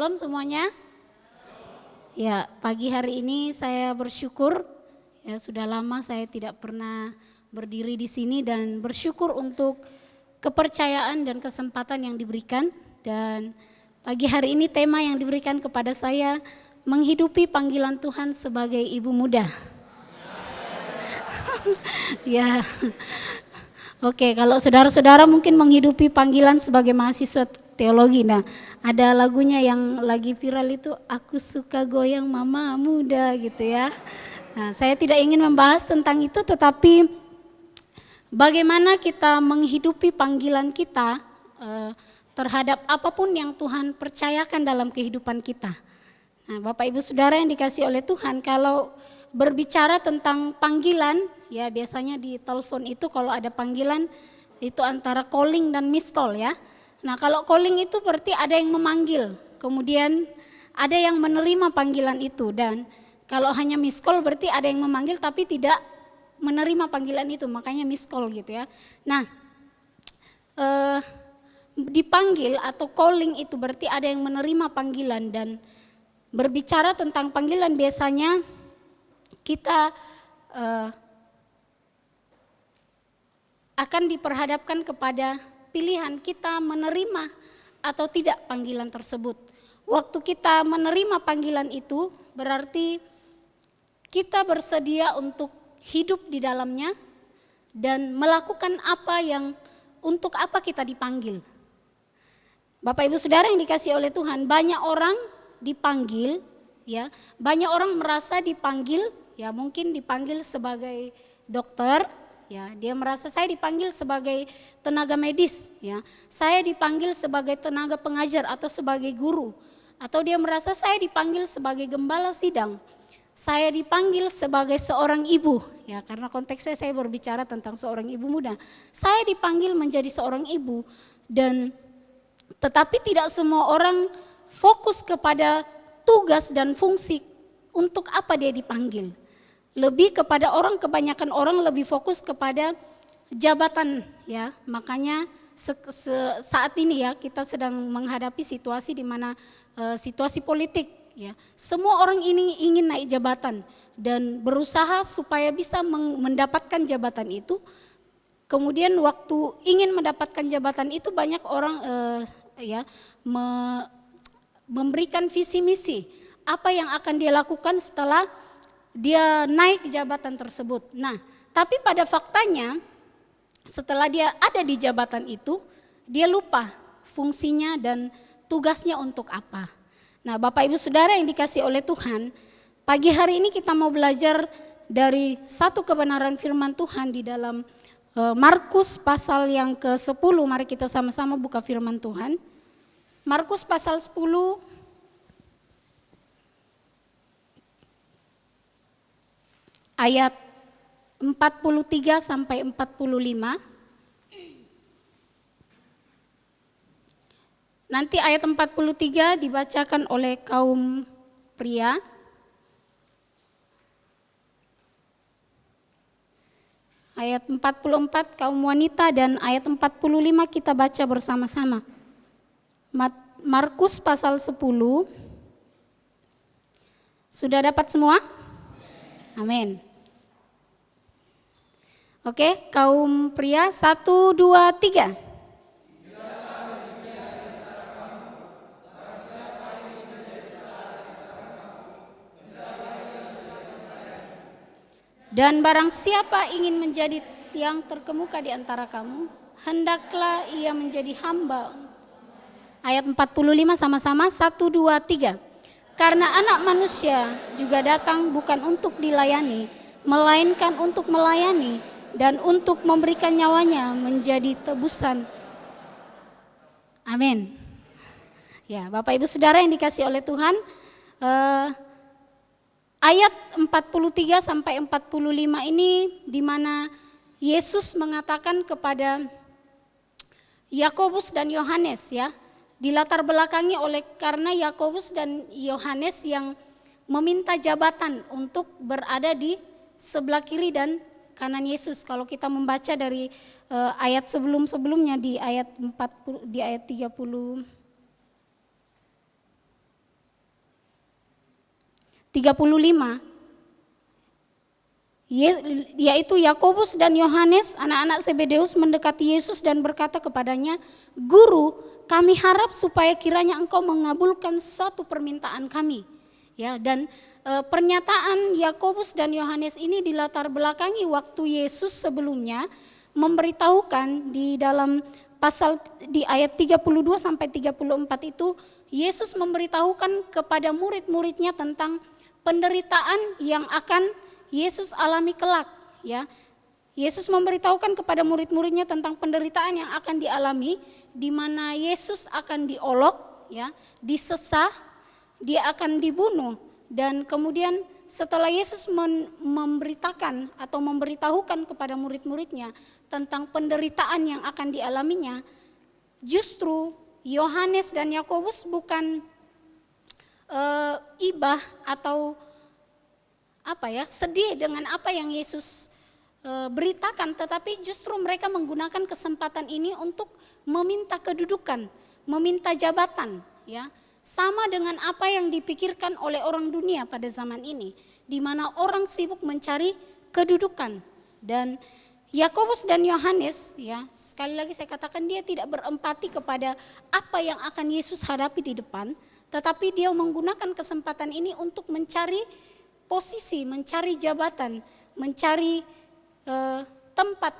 Shalom semuanya. Ya, pagi hari ini saya bersyukur. Ya, sudah lama saya tidak pernah berdiri di sini dan bersyukur untuk kepercayaan dan kesempatan yang diberikan. Dan pagi hari ini tema yang diberikan kepada saya menghidupi panggilan Tuhan sebagai ibu muda. Ya. Oke, kalau saudara-saudara mungkin menghidupi panggilan sebagai mahasiswa teologi. Nah, ada lagunya yang lagi viral itu, aku suka goyang mama muda gitu ya. Nah, saya tidak ingin membahas tentang itu, tetapi bagaimana kita menghidupi panggilan kita terhadap apapun yang Tuhan percayakan dalam kehidupan kita. Nah, Bapak Ibu Saudara yang dikasihi oleh Tuhan, kalau berbicara tentang panggilan, ya biasanya di telepon itu kalau ada panggilan itu antara calling dan miss call ya. Nah, kalau calling itu berarti ada yang memanggil, kemudian ada yang menerima panggilan itu, dan kalau hanya miss call berarti ada yang memanggil tapi tidak menerima panggilan itu, makanya miss call gitu ya. Nah, dipanggil atau calling itu berarti ada yang menerima panggilan, dan berbicara tentang panggilan biasanya kita akan diperhadapkan kepada pilihan kita menerima atau tidak panggilan tersebut. Waktu kita menerima panggilan itu berarti kita bersedia untuk hidup di dalamnya dan melakukan apa yang untuk apa kita dipanggil. Bapak Ibu Saudara yang dikasihi oleh Tuhan, banyak orang dipanggil ya, banyak orang merasa dipanggil ya, mungkin dipanggil sebagai dokter ya, dia merasa saya dipanggil sebagai tenaga medis ya, saya dipanggil sebagai tenaga pengajar atau sebagai guru, atau dia merasa saya dipanggil sebagai gembala sidang, saya dipanggil sebagai seorang ibu ya, karena konteksnya saya berbicara tentang seorang ibu muda, saya dipanggil menjadi seorang ibu. Dan tetapi tidak semua orang fokus kepada tugas dan fungsi untuk apa dia dipanggil. Lebih kepada orang, kebanyakan orang lebih fokus kepada jabatan ya. Makanya saat ini ya kita sedang menghadapi situasi di mana situasi politik ya. Semua orang ini ingin naik jabatan dan berusaha supaya bisa mendapatkan jabatan itu. Kemudian waktu ingin mendapatkan jabatan itu banyak orang memberikan visi misi apa yang akan dia lakukan setelah dia naik jabatan tersebut. Nah, tapi pada faktanya setelah dia ada di jabatan itu, dia lupa fungsinya dan tugasnya untuk apa. Nah, Bapak Ibu Saudara yang dikasihi oleh Tuhan, pagi hari ini kita mau belajar dari satu kebenaran firman Tuhan di dalam Markus pasal yang ke-10. Mari kita sama-sama buka firman Tuhan. Markus pasal 10 ayat 43 sampai 45. Nanti ayat 43 dibacakan oleh kaum pria. Ayat 44 kaum wanita, dan ayat 45 kita baca bersama-sama. Markus pasal 10. Sudah dapat semua? Amin. Oke, kaum pria 1, 2, 3. Dan barang siapa ingin menjadi yang terkemuka di antara kamu, hendaklah ia menjadi hamba. Ayat 45 sama-sama, 1, 2, 3. Karena anak manusia juga datang bukan untuk dilayani, melainkan untuk melayani dan untuk memberikan nyawanya menjadi tebusan. Amin. Ya, Bapak Ibu Saudara yang dikasihi oleh Tuhan, ayat 43 sampai 45 ini di mana Yesus mengatakan kepada Yakobus dan Yohanes ya, dilatar belakangi oleh karena Yakobus dan Yohanes yang meminta jabatan untuk berada di sebelah kiri dan kanan Yesus. Kalau kita membaca dari ayat sebelum-sebelumnya di ayat 30 35, yaitu Yakobus dan Yohanes, anak-anak Zebedeus, mendekati Yesus dan berkata kepadanya, "Guru, kami harap supaya kiranya engkau mengabulkan suatu permintaan kami." Ya, dan pernyataan Yakobus dan Yohanes ini dilatar belakangi waktu Yesus sebelumnya memberitahukan di dalam pasal di ayat 32 sampai 34 itu, Yesus memberitahukan kepada murid-muridnya tentang penderitaan yang akan Yesus alami kelak, ya. Yesus memberitahukan kepada murid-muridnya tentang penderitaan yang akan dialami, di mana Yesus akan diolok, ya, disesah, dia akan dibunuh, dan kemudian setelah Yesus memberitakan atau memberitahukan kepada murid-muridnya tentang penderitaan yang akan dialaminya, justru Yohanes dan Yakobus bukan ibah atau sedih dengan apa yang Yesus beritakan, tetapi justru mereka menggunakan kesempatan ini untuk meminta kedudukan, meminta jabatan, ya. Sama dengan apa yang dipikirkan oleh orang dunia pada zaman ini, di mana orang sibuk mencari kedudukan. Dan Yakobus dan Yohanes, ya, sekali lagi saya katakan, dia tidak berempati kepada apa yang akan Yesus hadapi di depan, tetapi dia menggunakan kesempatan ini untuk mencari posisi, mencari jabatan, mencari tempat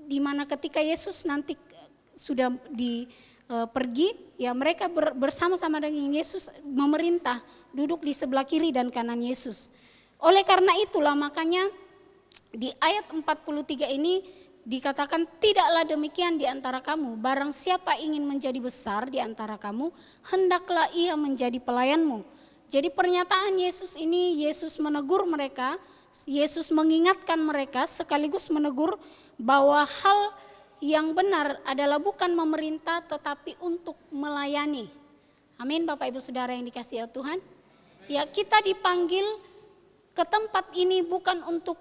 di mana ketika Yesus nanti sudah pergi, ya mereka bersama-sama dengan Yesus memerintah, duduk di sebelah kiri dan kanan Yesus. Oleh karena itulah makanya di ayat 43 ini dikatakan, "Tidaklah demikian di antara kamu, barang siapa ingin menjadi besar di antara kamu, hendaklah ia menjadi pelayanmu." Jadi pernyataan Yesus ini, Yesus menegur mereka, Yesus mengingatkan mereka sekaligus menegur bahwa hal yang benar adalah bukan memerintah tetapi untuk melayani. Amin, Bapak Ibu Saudara yang dikasihi Tuhan. Ya, kita dipanggil ke tempat ini bukan untuk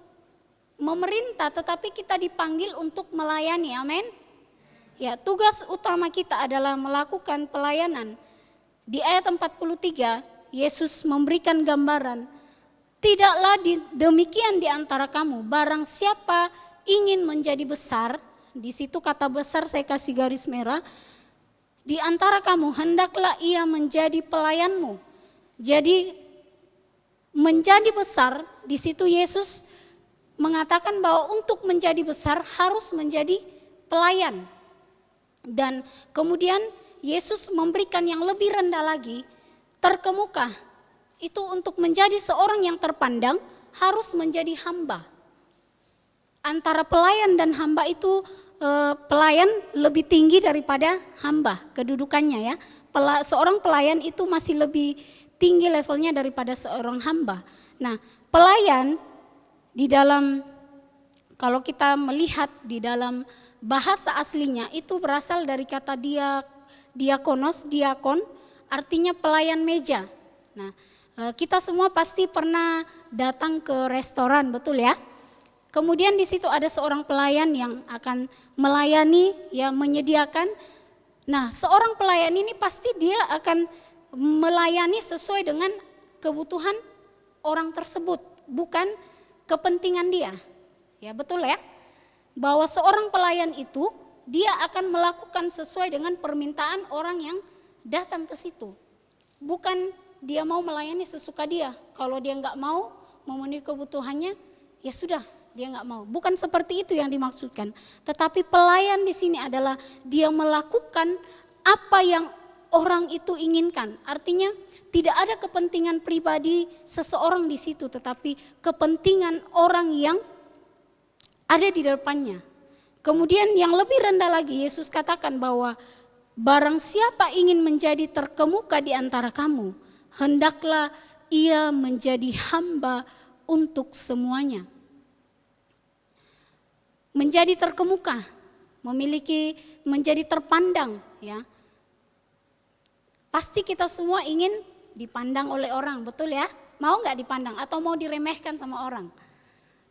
memerintah tetapi kita dipanggil untuk melayani. Amin. Ya, tugas utama kita adalah melakukan pelayanan. Di ayat 43 Yesus memberikan gambaran, "Tidaklah demikian di antara kamu, barang siapa ingin menjadi besar," di situ kata besar saya kasih garis merah, "di antara kamu hendaklah ia menjadi pelayanmu." Jadi menjadi besar, di situ Yesus mengatakan bahwa untuk menjadi besar harus menjadi pelayan. Dan kemudian Yesus memberikan yang lebih rendah lagi, terkemuka. Itu untuk menjadi seorang yang terpandang harus menjadi hamba. Antara pelayan dan hamba itu pelayan lebih tinggi daripada hamba kedudukannya, ya. Seorang pelayan itu masih lebih tinggi levelnya daripada seorang hamba. Nah, pelayan di dalam, kalau kita melihat di dalam bahasa aslinya itu berasal dari kata diakonos, diakon, artinya pelayan meja. Nah, kita semua pasti pernah datang ke restoran, betul ya? Kemudian di situ ada seorang pelayan yang akan melayani, ya, menyediakan. Nah, seorang pelayan ini pasti dia akan melayani sesuai dengan kebutuhan orang tersebut, bukan kepentingan dia. Ya, betul ya? Bahwa seorang pelayan itu dia akan melakukan sesuai dengan permintaan orang yang datang ke situ. Bukan dia mau melayani sesuka dia. Kalau dia nggak mau memenuhi kebutuhannya, ya sudah, dia nggak mau. Bukan seperti itu yang dimaksudkan. Tetapi pelayan di sini adalah dia melakukan apa yang orang itu inginkan. Artinya tidak ada kepentingan pribadi seseorang di situ, tetapi kepentingan orang yang ada di depannya. Kemudian yang lebih rendah lagi Yesus katakan bahwa barang siapa ingin menjadi terkemuka di antara kamu, hendaklah ia menjadi hamba untuk semuanya. Menjadi terkemuka, menjadi terpandang, ya. Pasti kita semua ingin dipandang oleh orang, betul ya? Mau nggak dipandang atau mau diremehkan sama orang?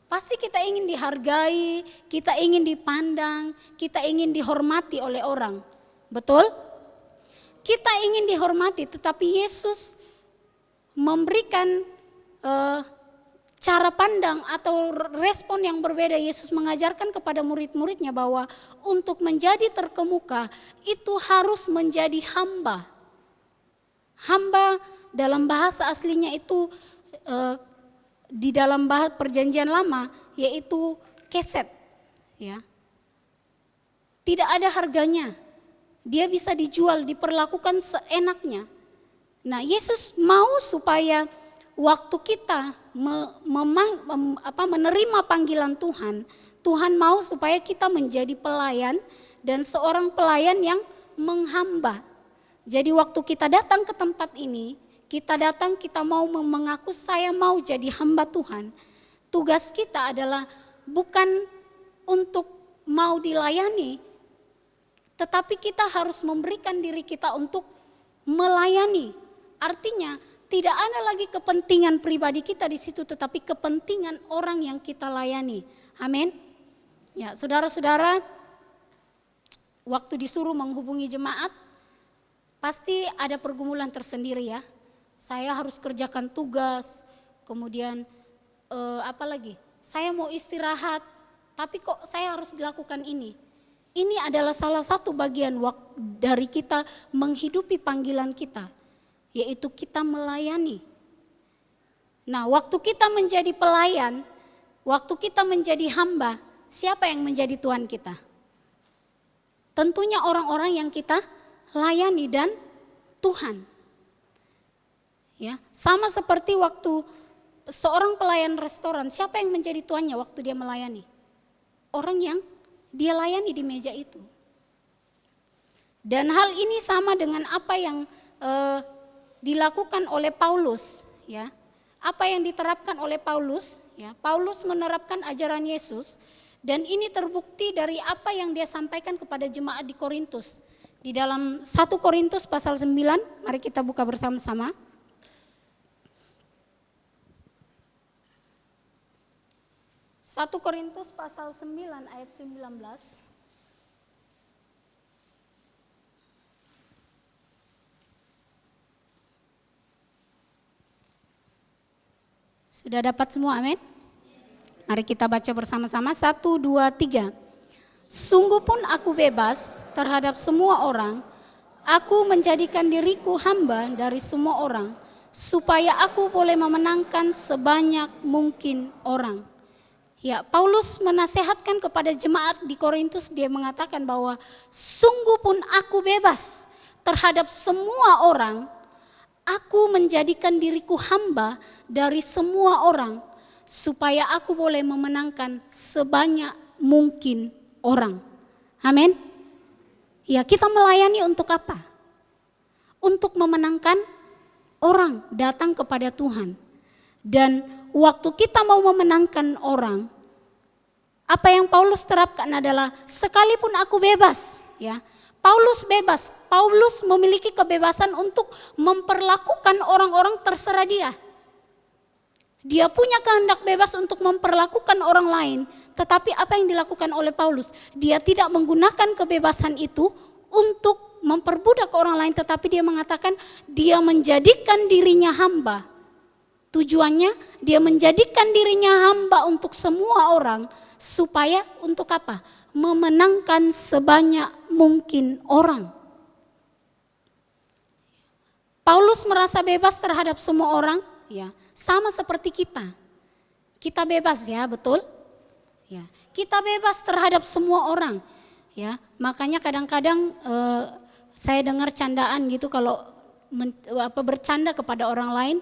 Pasti kita ingin dihargai, kita ingin dipandang, kita ingin dihormati oleh orang, betul? Kita ingin dihormati, tetapi Yesus memberikan cara pandang atau respon yang berbeda. Yesus mengajarkan kepada murid-muridnya bahwa untuk menjadi terkemuka itu harus menjadi hamba. Hamba dalam bahasa aslinya itu di dalam bahasa perjanjian lama yaitu keset, ya. Tidak ada harganya. Dia bisa dijual, diperlakukan seenaknya. Nah, Yesus mau supaya waktu kita menerima panggilan Tuhan, Tuhan mau supaya kita menjadi pelayan dan seorang pelayan yang menghamba. Jadi waktu kita datang ke tempat ini, kita mau mengaku saya mau jadi hamba Tuhan. Tugas kita adalah bukan untuk mau dilayani, tetapi kita harus memberikan diri kita untuk melayani. Artinya tidak ada lagi kepentingan pribadi kita di situ, tetapi kepentingan orang yang kita layani. Amin. Ya, saudara-saudara, waktu disuruh menghubungi jemaat, pasti ada pergumulan tersendiri ya. Saya harus kerjakan tugas, kemudian apalagi, saya mau istirahat, tapi kok saya harus dilakukan ini. Ini adalah salah satu bagian dari kita menghidupi panggilan kita, yaitu kita melayani. Nah, waktu kita menjadi pelayan, waktu kita menjadi hamba, siapa yang menjadi Tuhan kita? Tentunya orang-orang yang kita layani dan Tuhan. Ya, sama seperti waktu seorang pelayan restoran, siapa yang menjadi tuannya waktu dia melayani? Orang yang dia layani di meja itu. Dan hal ini sama dengan apa yang dilakukan oleh Paulus, ya. Apa yang diterapkan oleh Paulus, ya. Paulus menerapkan ajaran Yesus dan ini terbukti dari apa yang dia sampaikan kepada jemaat di Korintus. Di dalam 1 Korintus pasal 9, mari kita buka bersama-sama. 1 Korintus pasal 9 ayat 19. Sudah dapat semua, amin? Mari kita baca bersama-sama, 1, 2, 3. Sungguh pun aku bebas terhadap semua orang, aku menjadikan diriku hamba dari semua orang, supaya aku boleh memenangkan sebanyak mungkin orang. Ya, Paulus menasehatkan kepada jemaat di Korintus, dia mengatakan bahwa sungguh pun aku bebas terhadap semua orang, aku menjadikan diriku hamba dari semua orang, supaya aku boleh memenangkan sebanyak mungkin orang. Amin. Ya, kita melayani untuk apa? Untuk memenangkan orang datang kepada Tuhan. Dan waktu kita mau memenangkan orang, apa yang Paulus terapkan adalah sekalipun aku bebas, ya. Paulus bebas, Paulus memiliki kebebasan untuk memperlakukan orang-orang terserah dia. Dia punya kehendak bebas untuk memperlakukan orang lain, tetapi apa yang dilakukan oleh Paulus? Dia tidak menggunakan kebebasan itu untuk memperbudak orang lain, tetapi dia mengatakan dia menjadikan dirinya hamba. Tujuannya dia menjadikan dirinya hamba untuk semua orang, supaya untuk apa? Memenangkan sebanyak mungkin orang. Paulus merasa bebas terhadap semua orang, ya, sama seperti kita. Kita bebas, ya, betul? Ya, kita bebas terhadap semua orang, ya. Makanya kadang-kadang saya dengar candaan gitu kalau bercanda kepada orang lain.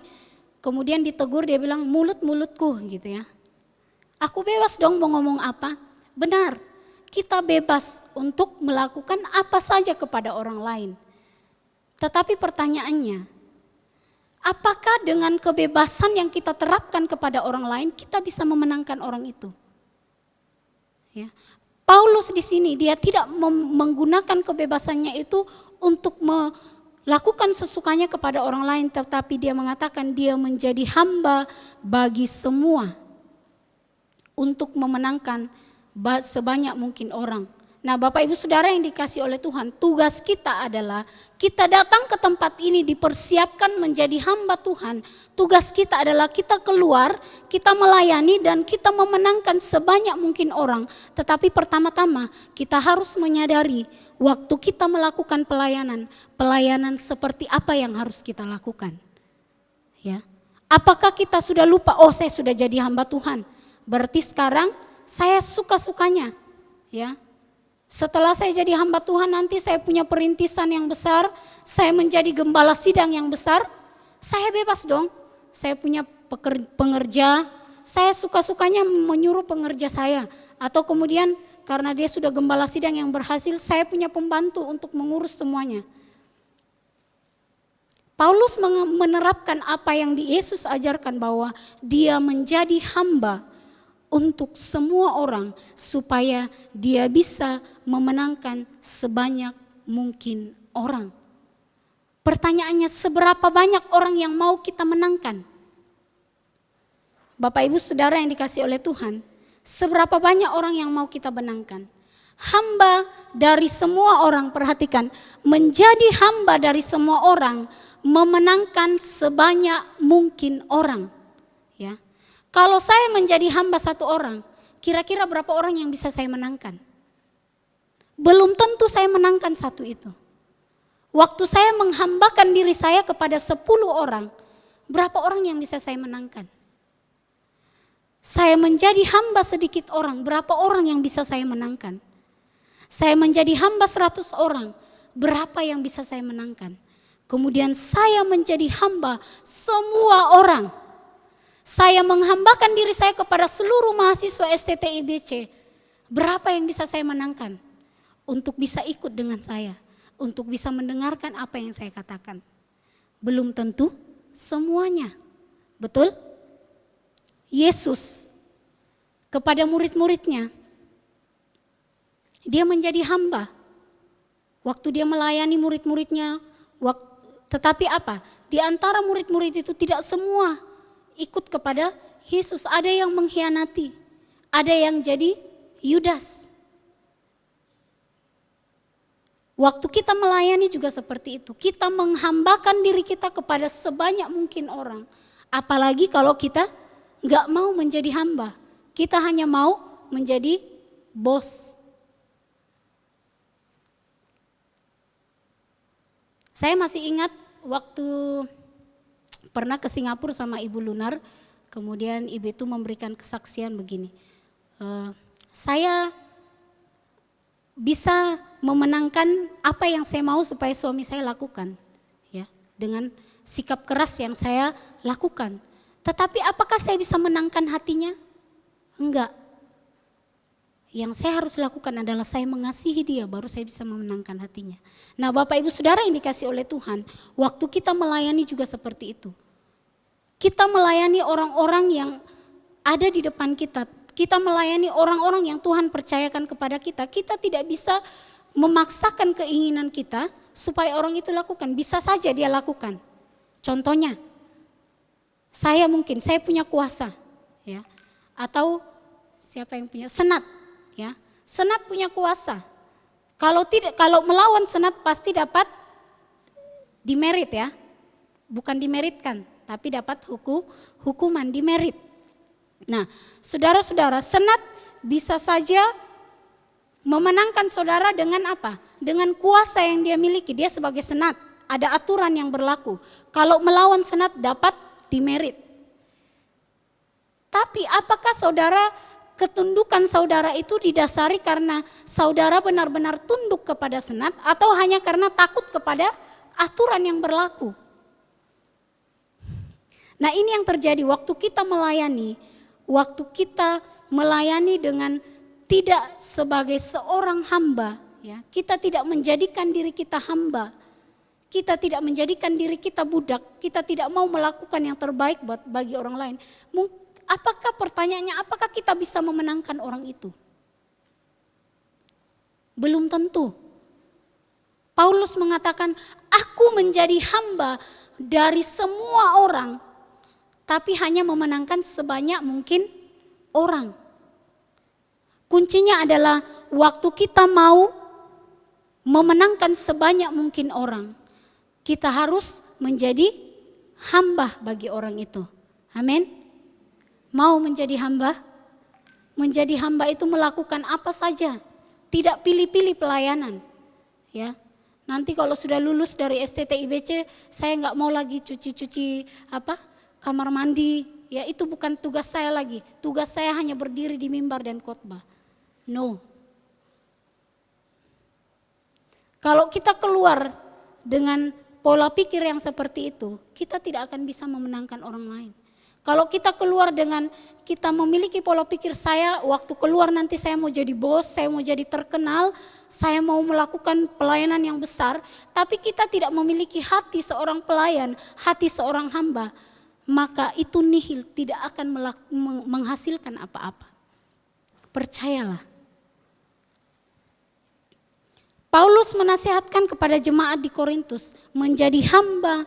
Kemudian ditegur, dia bilang mulut-mulutku gitu ya. Aku bebas dong mau ngomong apa. Benar, kita bebas untuk melakukan apa saja kepada orang lain. Tetapi pertanyaannya, apakah dengan kebebasan yang kita terapkan kepada orang lain, kita bisa memenangkan orang itu? Ya. Paulus di sini dia tidak menggunakan kebebasannya itu untuk melakukan sesukanya kepada orang lain, tetapi dia mengatakan dia menjadi hamba bagi semua untuk memenangkan sebanyak mungkin orang. Nah, Bapak Ibu Saudara yang dikasih oleh Tuhan, tugas kita adalah kita datang ke tempat ini dipersiapkan menjadi hamba Tuhan. Tugas kita adalah kita keluar, kita melayani dan kita memenangkan sebanyak mungkin orang. Tetapi pertama-tama kita harus menyadari waktu kita melakukan pelayanan seperti apa yang harus kita lakukan. Ya. Apakah kita sudah lupa, oh saya sudah jadi hamba Tuhan, berarti sekarang saya suka-sukanya, ya. Setelah saya jadi hamba Tuhan nanti saya punya perintisan yang besar, saya menjadi gembala sidang yang besar, saya bebas dong. Saya punya pengerja, saya suka-sukanya menyuruh pengerja saya. Atau kemudian karena dia sudah gembala sidang yang berhasil, saya punya pembantu untuk mengurus semuanya. Paulus menerapkan apa yang Yesus ajarkan bahwa dia menjadi hamba untuk semua orang supaya dia bisa memenangkan sebanyak mungkin orang. Pertanyaannya, seberapa banyak orang yang mau kita menangkan? Bapak Ibu Saudara yang dikasih oleh Tuhan, seberapa banyak orang yang mau kita menangkan? Hamba dari semua orang, perhatikan, menjadi hamba dari semua orang, memenangkan sebanyak mungkin orang. Ya. Kalau saya menjadi hamba satu orang, kira-kira berapa orang yang bisa saya menangkan? Belum tentu saya menangkan satu itu. Waktu saya menghambakan diri saya kepada 10 orang, berapa orang yang bisa saya menangkan? Saya menjadi hamba sedikit orang, berapa orang yang bisa saya menangkan? Saya menjadi hamba 100 orang, berapa yang bisa saya menangkan? Kemudian saya menjadi hamba semua orang. Saya menghambakan diri saya kepada seluruh mahasiswa STTIBC. Berapa yang bisa saya menangkan? Untuk bisa ikut dengan saya. Untuk bisa mendengarkan apa yang saya katakan. Belum tentu semuanya. Betul? Yesus kepada murid-muridnya, dia menjadi hamba. Waktu dia melayani murid-muridnya, tetapi apa? Di antara murid-murid itu tidak semua ikut kepada Yesus, ada yang mengkhianati, ada yang jadi Yudas. Waktu kita melayani juga seperti itu, kita menghambakan diri kita kepada sebanyak mungkin orang. Apalagi kalau kita gak mau menjadi hamba, kita hanya mau menjadi bos. Saya masih ingat waktu pernah ke Singapura sama Ibu Lunar, kemudian Ibu itu memberikan kesaksian begini, saya bisa memenangkan apa yang saya mau supaya suami saya lakukan, ya, dengan sikap keras yang saya lakukan. Tetapi apakah saya bisa menangkan hatinya? Enggak. Yang saya harus lakukan adalah saya mengasihi dia, baru saya bisa memenangkan hatinya. Nah, Bapak Ibu Saudara yang dikasih oleh Tuhan, waktu kita melayani juga seperti itu. Kita melayani orang-orang yang ada di depan kita. Kita melayani orang-orang yang Tuhan percayakan kepada kita. Kita tidak bisa memaksakan keinginan kita supaya orang itu lakukan. Bisa saja dia lakukan. Contohnya, saya punya kuasa, ya, atau siapa yang punya senat, ya, senat punya kuasa. Kalau melawan senat pasti dapat dimerit, ya, bukan dimeritkan, tapi dapat hukuman dimerit. Nah, saudara-saudara, senat bisa saja memenangkan saudara dengan apa? Dengan kuasa yang dia miliki. Dia sebagai senat, ada aturan yang berlaku. Kalau melawan senat dapat dimerit. Tapi apakah saudara, ketundukan saudara itu didasari karena saudara benar-benar tunduk kepada senat atau hanya karena takut kepada aturan yang berlaku? Nah, ini yang terjadi waktu kita melayani dengan tidak sebagai seorang hamba, ya. Kita tidak menjadikan diri kita hamba. Kita tidak menjadikan diri kita budak, kita tidak mau melakukan yang terbaik bagi orang lain. Pertanyaannya, apakah kita bisa memenangkan orang itu? Belum tentu. Paulus mengatakan, aku menjadi hamba dari semua orang, tapi hanya memenangkan sebanyak mungkin orang. Kuncinya adalah waktu kita mau memenangkan sebanyak mungkin orang, kita harus menjadi hamba bagi orang itu. Amin. Mau menjadi hamba? Menjadi hamba itu melakukan apa saja, tidak pilih-pilih pelayanan. Ya, nanti kalau sudah lulus dari STT/IBC, saya nggak mau lagi cuci-cuci kamar mandi. Ya, itu bukan tugas saya lagi. Tugas saya hanya berdiri di mimbar dan khotbah. No. Kalau kita keluar dengan pola pikir yang seperti itu, kita tidak akan bisa memenangkan orang lain. Kalau kita keluar dengan kita memiliki pola pikir, saya waktu keluar nanti saya mau jadi bos, saya mau jadi terkenal, saya mau melakukan pelayanan yang besar, tapi kita tidak memiliki hati seorang pelayan, hati seorang hamba, maka itu nihil, tidak akan menghasilkan apa-apa. Percayalah. Paulus menasihatkan kepada jemaat di Korintus menjadi hamba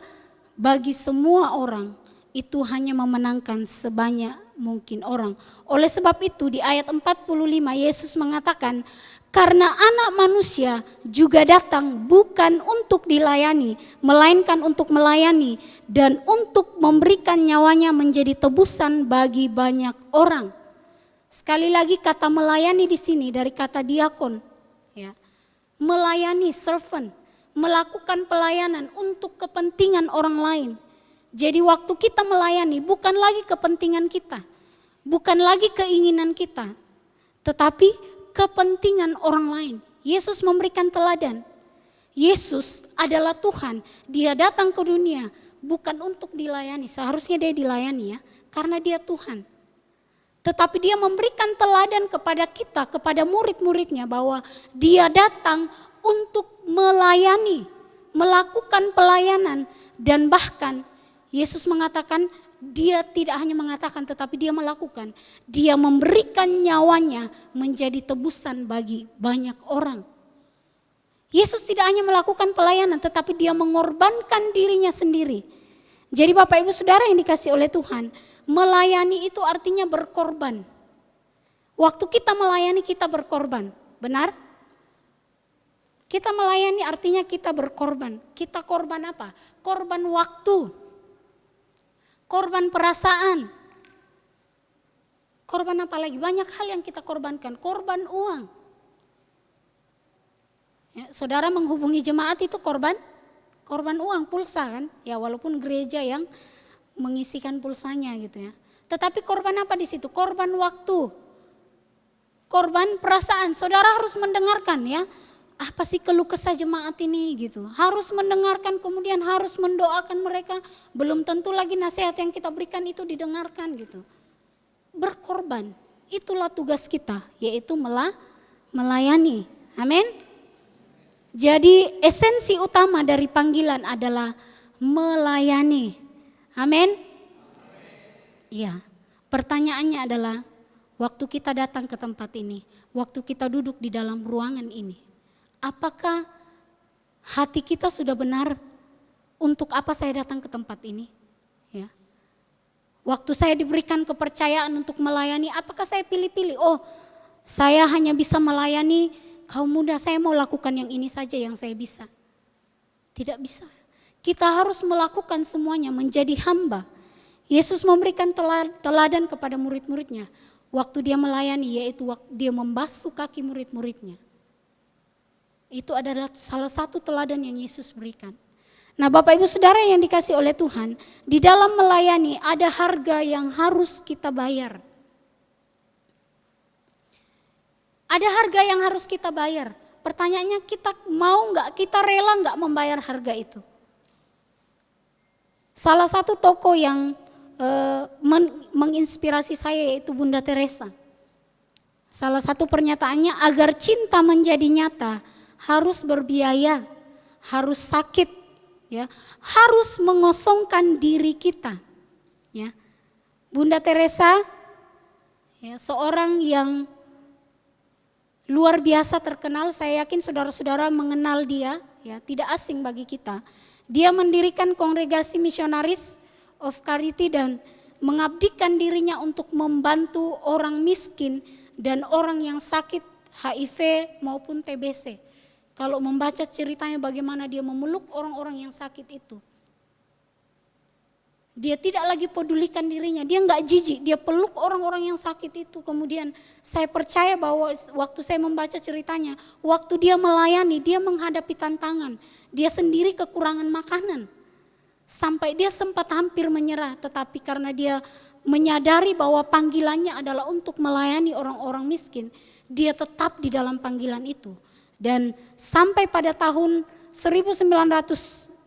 bagi semua orang, itu hanya memenangkan sebanyak mungkin orang. Oleh sebab itu di ayat 45 Yesus mengatakan, karena anak manusia juga datang bukan untuk dilayani, melainkan untuk melayani dan untuk memberikan nyawanya menjadi tebusan bagi banyak orang. Sekali lagi kata melayani di sini dari kata diakon, ya. Melayani, servant, melakukan pelayanan untuk kepentingan orang lain. Jadi waktu kita melayani bukan lagi kepentingan kita, bukan lagi keinginan kita, tetapi kepentingan orang lain. Yesus memberikan teladan. Yesus adalah Tuhan, dia datang ke dunia bukan untuk dilayani, seharusnya dia dilayani ya, karena dia Tuhan. Tetapi dia memberikan teladan kepada kita, kepada murid-muridnya bahwa dia datang untuk melayani, melakukan pelayanan. Dan bahkan Yesus mengatakan dia tidak hanya mengatakan tetapi dia melakukan. Dia memberikan nyawanya menjadi tebusan bagi banyak orang. Yesus tidak hanya melakukan pelayanan tetapi dia mengorbankan dirinya sendiri. Jadi Bapak Ibu Saudara yang dikasih oleh Tuhan, melayani itu artinya berkorban. Waktu kita melayani kita berkorban, benar? Kita melayani artinya kita berkorban. Kita korban apa? Korban waktu, korban perasaan, korban apa lagi? Banyak hal yang kita korbankan, korban uang. Ya, saudara menghubungi jemaat itu korban uang, pulsa kan? Ya walaupun gereja yang mengisikan pulsanya gitu ya. Tetapi korban apa di situ? Korban waktu, korban perasaan. Saudara harus mendengarkan ya. Apa sih keluh kesah jemaat ini gitu. Harus mendengarkan, kemudian harus mendoakan mereka. Belum tentu lagi nasihat yang kita berikan itu didengarkan gitu. Berkorban, itulah tugas kita, yaitu melayani. Amin. Jadi esensi utama dari panggilan adalah melayani. Amin. Iya. Pertanyaannya adalah waktu kita datang ke tempat ini, waktu kita duduk di dalam ruangan ini, apakah hati kita sudah benar untuk apa saya datang ke tempat ini? Ya. Waktu saya diberikan kepercayaan untuk melayani, apakah saya pilih-pilih? Oh, saya hanya bisa melayani kaum muda, saya mau lakukan yang ini saja yang saya bisa. Tidak bisa. Kita harus melakukan semuanya, menjadi hamba. Yesus memberikan teladan kepada murid-muridnya. Waktu dia melayani, yaitu waktu dia membasuh kaki murid-muridnya. Itu adalah salah satu teladan yang Yesus berikan. Nah Bapak Ibu Saudara yang dikasih oleh Tuhan, di dalam melayani ada harga yang harus kita bayar. Ada harga yang harus kita bayar. Pertanyaannya kita mau nggak, kita rela nggak membayar harga itu? Salah satu tokoh yang menginspirasi saya yaitu Bunda Teresa. Salah satu pernyataannya, agar cinta menjadi nyata harus berbiaya, harus sakit, ya, harus mengosongkan diri kita. Ya. Bunda Teresa, ya, seorang yang luar biasa terkenal, saya yakin saudara-saudara mengenal dia, ya, tidak asing bagi kita. Dia mendirikan kongregasi misionaris of Charity dan mengabdikan dirinya untuk membantu orang miskin dan orang yang sakit HIV maupun TBC. Kalau membaca ceritanya bagaimana dia memeluk orang-orang yang sakit itu. Dia tidak lagi pedulikan dirinya, dia enggak jijik, dia peluk orang-orang yang sakit itu. Kemudian saya percaya bahwa waktu saya membaca ceritanya, waktu dia melayani, dia menghadapi tantangan. Dia sendiri kekurangan makanan. Sampai dia sempat hampir menyerah, tetapi karena dia menyadari bahwa panggilannya adalah untuk melayani orang-orang miskin, dia tetap di dalam panggilan itu. Dan sampai pada tahun 1996,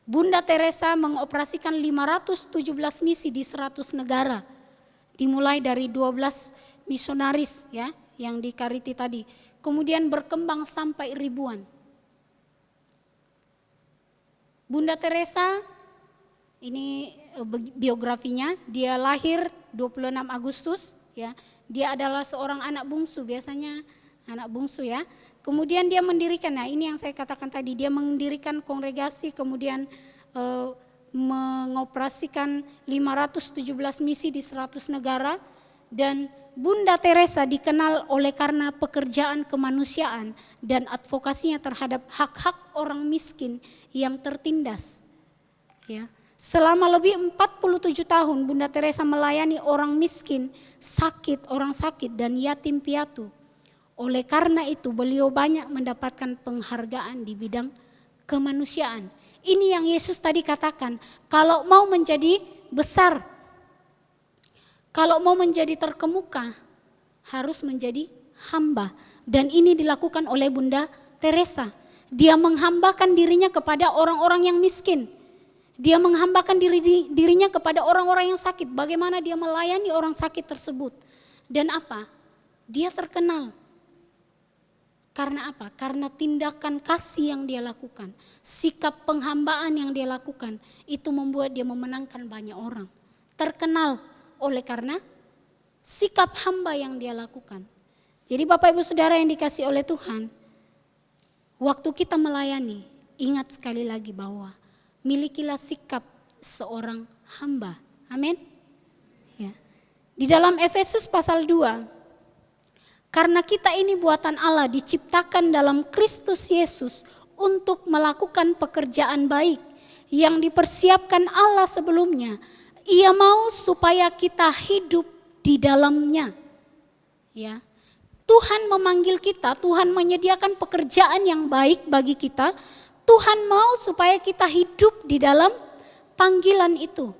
Bunda Teresa mengoperasikan 517 misi di 100 negara. Dimulai dari 12 misionaris ya, yang di Kariti tadi. Kemudian berkembang sampai ribuan. Bunda Teresa, ini biografinya, dia lahir 26 Agustus ya. Dia adalah seorang anak bungsu, biasanya anak bungsu ya. Kemudian dia mendirikan, nah ini yang saya katakan tadi, dia mendirikan kongregasi, kemudian mengoperasikan 517 misi di 100 negara. Dan Bunda Teresa dikenal oleh karena pekerjaan kemanusiaan dan advokasinya terhadap hak-hak orang miskin yang tertindas. Ya. Selama lebih 47 tahun Bunda Teresa melayani orang miskin, sakit, orang sakit dan yatim piatu. Oleh karena itu beliau banyak mendapatkan penghargaan di bidang kemanusiaan. Ini yang Yesus tadi katakan, kalau mau menjadi besar, kalau mau menjadi terkemuka, harus menjadi hamba. Dan ini dilakukan oleh Bunda Teresa. Dia menghambakan dirinya kepada orang-orang yang miskin. Dia menghambakan dirinya kepada orang-orang yang sakit. Bagaimana dia melayani orang sakit tersebut. Dan apa? Dia terkenal. Karena apa? Karena tindakan kasih yang dia lakukan. Sikap penghambaan yang dia lakukan. Itu membuat dia memenangkan banyak orang. Terkenal oleh karena sikap hamba yang dia lakukan. Jadi Bapak Ibu Saudara yang dikasih oleh Tuhan. Waktu kita melayani, ingat sekali lagi bahwa milikilah sikap seorang hamba. Amin. Ya. Di dalam Efesus pasal 2. Karena kita ini buatan Allah diciptakan dalam Kristus Yesus untuk melakukan pekerjaan baik yang dipersiapkan Allah sebelumnya. Ia mau supaya kita hidup di dalamnya. Ya. Tuhan memanggil kita, Tuhan menyediakan pekerjaan yang baik bagi kita. Tuhan mau supaya kita hidup di dalam panggilan itu.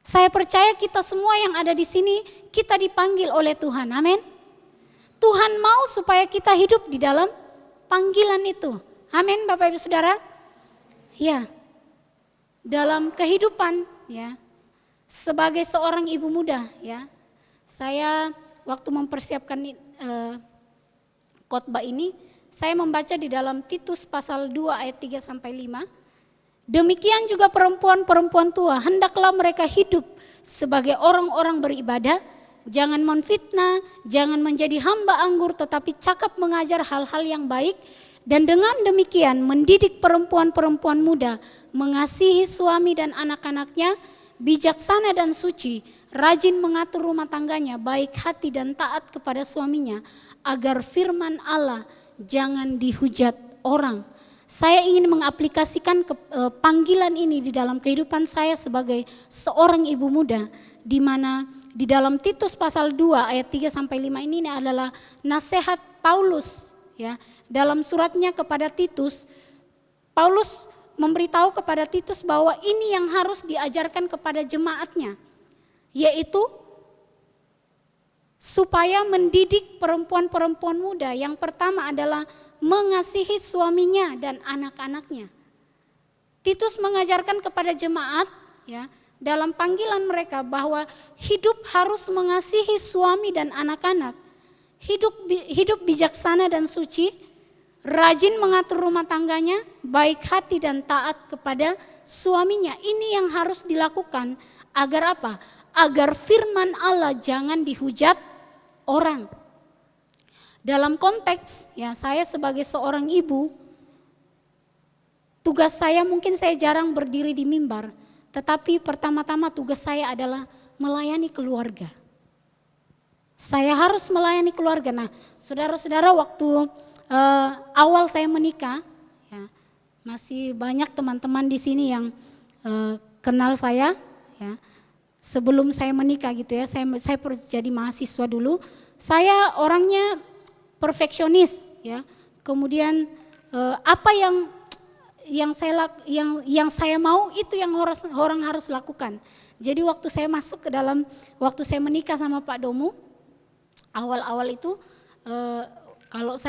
Saya percaya kita semua yang ada di sini, kita dipanggil oleh Tuhan, amin. Tuhan mau supaya kita hidup di dalam panggilan itu, amin Bapak Ibu Saudara. Ya, dalam kehidupan ya, sebagai seorang ibu muda ya, saya waktu mempersiapkan khotbah ini, saya membaca di dalam Titus pasal 2 ayat 3 sampai 5. Demikian juga perempuan-perempuan tua, hendaklah mereka hidup sebagai orang-orang beribadah, jangan menfitnah, jangan menjadi hamba anggur, tetapi cakap mengajar hal-hal yang baik, dan dengan demikian mendidik perempuan-perempuan muda, mengasihi suami dan anak-anaknya, bijaksana dan suci, rajin mengatur rumah tangganya, baik hati dan taat kepada suaminya, agar firman Allah jangan dihujat orang. Saya ingin mengaplikasikan panggilan ini di dalam kehidupan saya sebagai seorang ibu muda, di mana di dalam Titus pasal 2 ayat 3 sampai 5 ini adalah nasihat Paulus ya. Dalam suratnya kepada Titus, Paulus memberitahu kepada Titus bahwa ini yang harus diajarkan kepada jemaatnya, yaitu supaya mendidik perempuan-perempuan muda. Yang pertama adalah mengasihi suaminya dan anak-anaknya. Titus mengajarkan kepada jemaat ya, dalam panggilan mereka bahwa hidup harus mengasihi suami dan anak-anak. Hidup bijaksana dan suci, rajin mengatur rumah tangganya, baik hati dan taat kepada suaminya. Ini yang harus dilakukan agar apa? Agar firman Allah jangan dihujat orang. Dalam konteks ya, saya sebagai seorang ibu, tugas saya mungkin saya jarang berdiri di mimbar, tetapi pertama-tama tugas saya adalah melayani keluarga. Saya harus melayani keluarga. Nah, saudara-saudara, waktu awal saya menikah, ya, masih banyak teman-teman di sini yang kenal saya, ya. Sebelum saya menikah gitu ya, saya jadi mahasiswa dulu. Saya orangnya perfeksionis, ya. Kemudian apa yang saya mau itu yang orang harus lakukan. Jadi waktu saya menikah sama Pak Domu, awal-awal itu kalau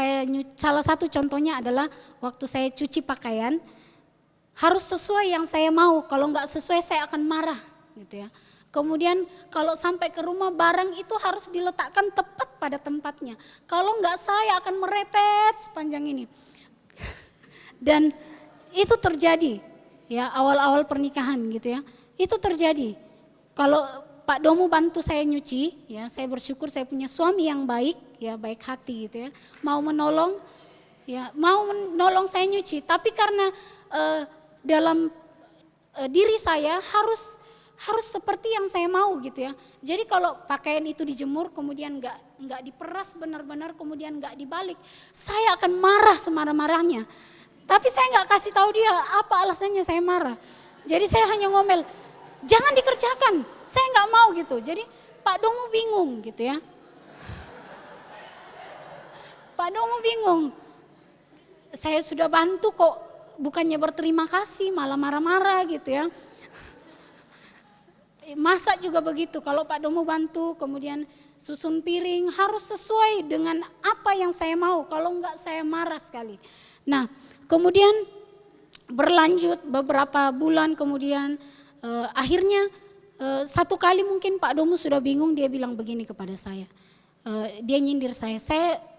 salah satu contohnya adalah waktu saya cuci pakaian harus sesuai yang saya mau. Kalau nggak sesuai saya akan marah, gitu ya. Kemudian kalau sampai ke rumah barang itu harus diletakkan tepat pada tempatnya. Kalau nggak saya akan merepet sepanjang ini. Dan itu terjadi ya awal-awal pernikahan gitu ya. Itu terjadi. Kalau Pak Domu bantu saya nyuci, ya saya bersyukur saya punya suami yang baik, ya baik hati gitu ya. Mau menolong saya nyuci. Tapi karena dalam diri saya harus seperti yang saya mau gitu ya. Jadi kalau pakaian itu dijemur kemudian nggak diperas benar-benar kemudian nggak dibalik, saya akan marah semarah-marahnya. Tapi saya nggak kasih tahu dia apa alasannya saya marah. Jadi saya hanya ngomel, jangan dikerjakan, saya nggak mau gitu. Jadi Pak Domu bingung gitu ya. Pak Domu bingung. Saya sudah bantu kok, bukannya berterima kasih malah marah-marah gitu ya. Masak juga begitu, kalau Pak Domu bantu kemudian susun piring harus sesuai dengan apa yang saya mau, kalau enggak saya marah sekali. Nah kemudian berlanjut beberapa bulan kemudian akhirnya satu kali mungkin Pak Domu sudah bingung, dia bilang begini kepada saya. Dia nyindir saya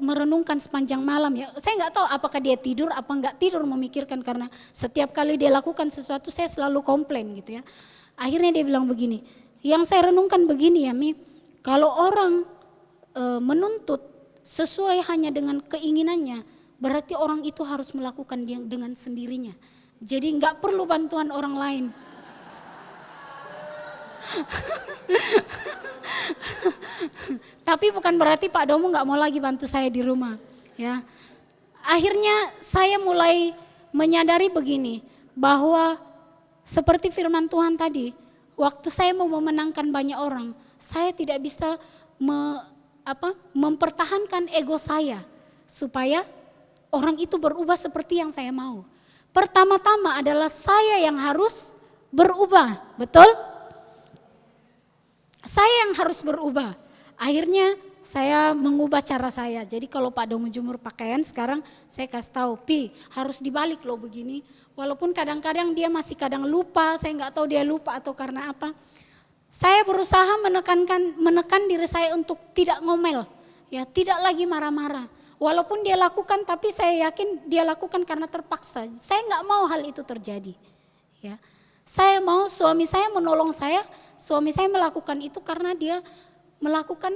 merenungkan sepanjang malam ya, saya nggak tahu apakah dia tidur apa nggak tidur memikirkan, karena setiap kali dia lakukan sesuatu saya selalu komplain gitu ya. Akhirnya dia bilang begini, yang saya renungkan begini ya Mi, kalau orang menuntut sesuai hanya dengan keinginannya, berarti orang itu harus melakukan dengan sendirinya. Jadi nggak perlu bantuan orang lain. Tapi bukan berarti Pak Domu nggak mau lagi bantu saya di rumah. Ya, akhirnya saya mulai menyadari begini, bahwa seperti firman Tuhan tadi, waktu saya mau memenangkan banyak orang, saya tidak bisa mempertahankan ego saya supaya orang itu berubah seperti yang saya mau. Pertama-tama adalah saya yang harus berubah, betul? Saya yang harus berubah. Akhirnya saya mengubah cara saya. Jadi kalau Pak Domu jemur pakaian sekarang saya kasih tahu, Pi harus dibalik loh begini. Walaupun kadang-kadang dia masih kadang lupa, saya nggak tahu dia lupa atau karena apa. Saya berusaha menekan diri saya untuk tidak ngomel, ya tidak lagi marah-marah. Walaupun dia lakukan, tapi saya yakin dia lakukan karena terpaksa. Saya nggak mau hal itu terjadi. Ya, saya mau suami saya menolong saya, suami saya melakukan itu karena dia melakukan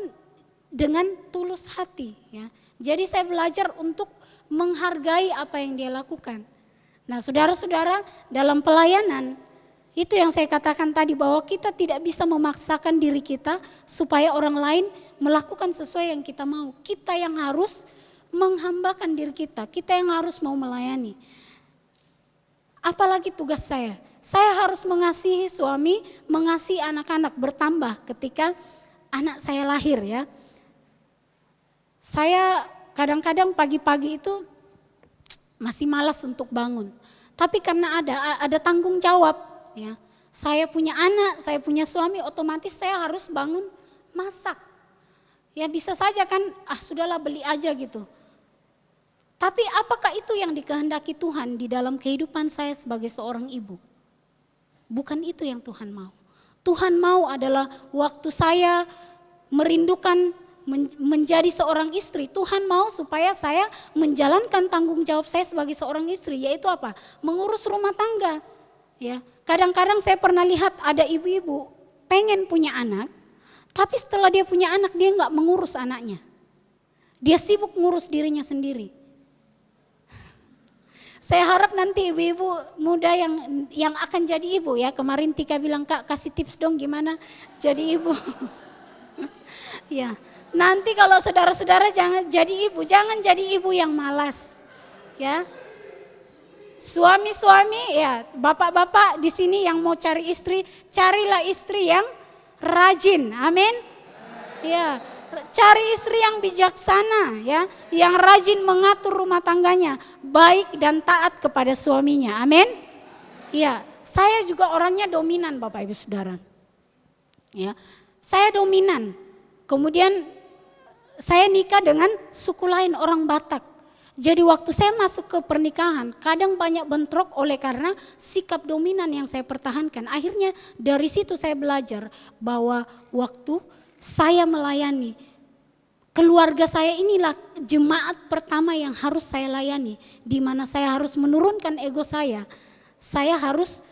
dengan tulus hati. Ya, jadi saya belajar untuk menghargai apa yang dia lakukan. Nah saudara-saudara, dalam pelayanan itu yang saya katakan tadi, bahwa kita tidak bisa memaksakan diri kita supaya orang lain melakukan sesuai yang kita mau. Kita yang harus menghambakan diri kita yang harus mau melayani. Apalagi tugas saya harus mengasihi suami, mengasihi anak-anak, bertambah ketika anak saya lahir ya. Saya kadang-kadang pagi-pagi itu masih malas untuk bangun. Tapi karena ada tanggung jawab ya. Saya punya anak, saya punya suami, otomatis saya harus bangun masak. Ya bisa saja kan, sudahlah beli aja gitu. Tapi apakah itu yang dikehendaki Tuhan di dalam kehidupan saya sebagai seorang ibu? Bukan itu yang Tuhan mau. Tuhan mau adalah waktu saya merindukan menjadi seorang istri, Tuhan mau supaya saya menjalankan tanggung jawab saya sebagai seorang istri, yaitu apa? Mengurus rumah tangga. Ya, kadang-kadang saya pernah lihat ada ibu-ibu pengen punya anak, tapi setelah dia punya anak dia nggak mengurus anaknya. Dia sibuk ngurus dirinya sendiri. Saya harap nanti ibu-ibu muda yang akan jadi ibu ya. Kemarin Tika bilang, Kak kasih tips dong gimana jadi ibu. Ya, nanti kalau saudara-saudara jangan jadi ibu yang malas. Ya. Suami-suami ya, bapak-bapak di sini yang mau cari istri, carilah istri yang rajin. Amin. Ya, cari istri yang bijaksana ya, yang rajin mengatur rumah tangganya, baik dan taat kepada suaminya. Amin. Ya, saya juga orangnya dominan Bapak Ibu Saudara. Ya, saya dominan. Kemudian saya nikah dengan suku lain, orang Batak. Jadi waktu saya masuk ke pernikahan, kadang banyak bentrok oleh karena sikap dominan yang saya pertahankan. Akhirnya dari situ saya belajar bahwa waktu saya melayani, keluarga saya inilah jemaat pertama yang harus saya layani. Di mana saya harus menurunkan ego saya. Saya harus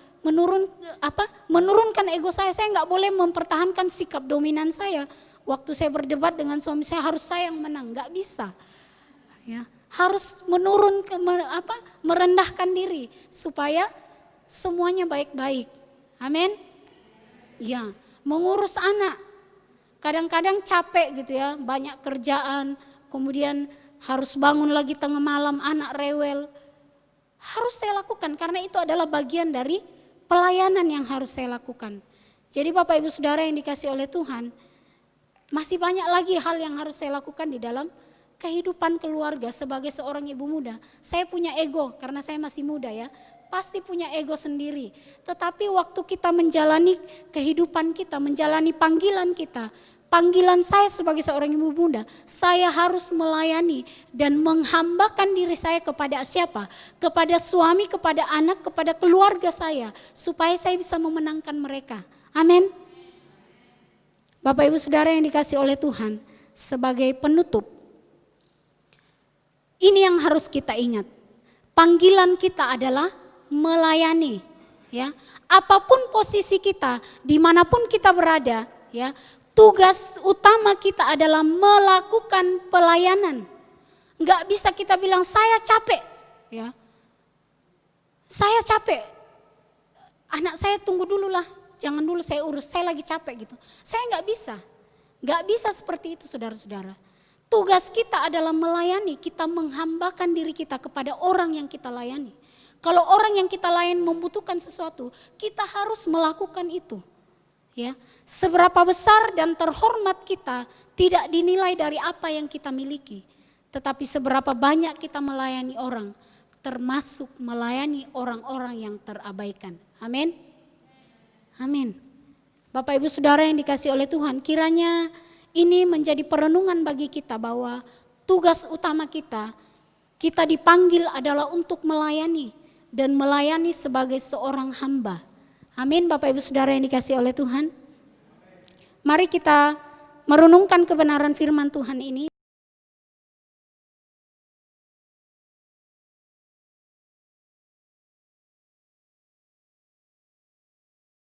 menurunkan ego saya nggak boleh mempertahankan sikap dominan saya. Waktu saya berdebat dengan suami saya harus saya yang menang, nggak bisa. Ya, harus merendahkan diri supaya semuanya baik-baik. Amin. Ya, mengurus anak. Kadang-kadang capek gitu ya, banyak kerjaan, kemudian harus bangun lagi tengah malam, anak rewel. Harus saya lakukan karena itu adalah bagian dari pelayanan yang harus saya lakukan. Jadi Bapak Ibu Saudara yang dikasih oleh Tuhan, masih banyak lagi hal yang harus saya lakukan di dalam kehidupan keluarga sebagai seorang ibu muda. Saya punya ego karena saya masih muda ya. Pasti punya ego sendiri. Tetapi waktu kita menjalani kehidupan kita, menjalani panggilan kita, panggilan saya sebagai seorang ibu muda, saya harus melayani dan menghambakan diri saya kepada siapa? Kepada suami, kepada anak, kepada keluarga saya. Supaya saya bisa memenangkan mereka. Amin. Bapak Ibu Saudara yang dikasih oleh Tuhan, sebagai penutup, ini yang harus kita ingat. Panggilan kita adalah melayani, ya. Apapun posisi kita, dimanapun kita berada, ya. Tugas utama kita adalah melakukan pelayanan. Enggak bisa kita bilang saya capek, ya. Saya capek. Anak saya tunggu dulu lah, jangan dulu saya urus, saya lagi capek gitu. Saya enggak bisa seperti itu saudara-saudara. Tugas kita adalah melayani, kita menghambakan diri kita kepada orang yang kita layani. Kalau orang yang kita layani membutuhkan sesuatu, kita harus melakukan itu. Ya, seberapa besar dan terhormat kita tidak dinilai dari apa yang kita miliki, tetapi seberapa banyak kita melayani orang, termasuk melayani orang-orang yang terabaikan. Amin. Amin. Bapak Ibu Saudara yang dikasih oleh Tuhan, kiranya ini menjadi perenungan bagi kita bahwa tugas utama kita dipanggil adalah untuk melayani dan melayani sebagai seorang hamba. Amin Bapak Ibu Saudara yang dikasih oleh Tuhan. Mari kita merenungkan kebenaran firman Tuhan ini.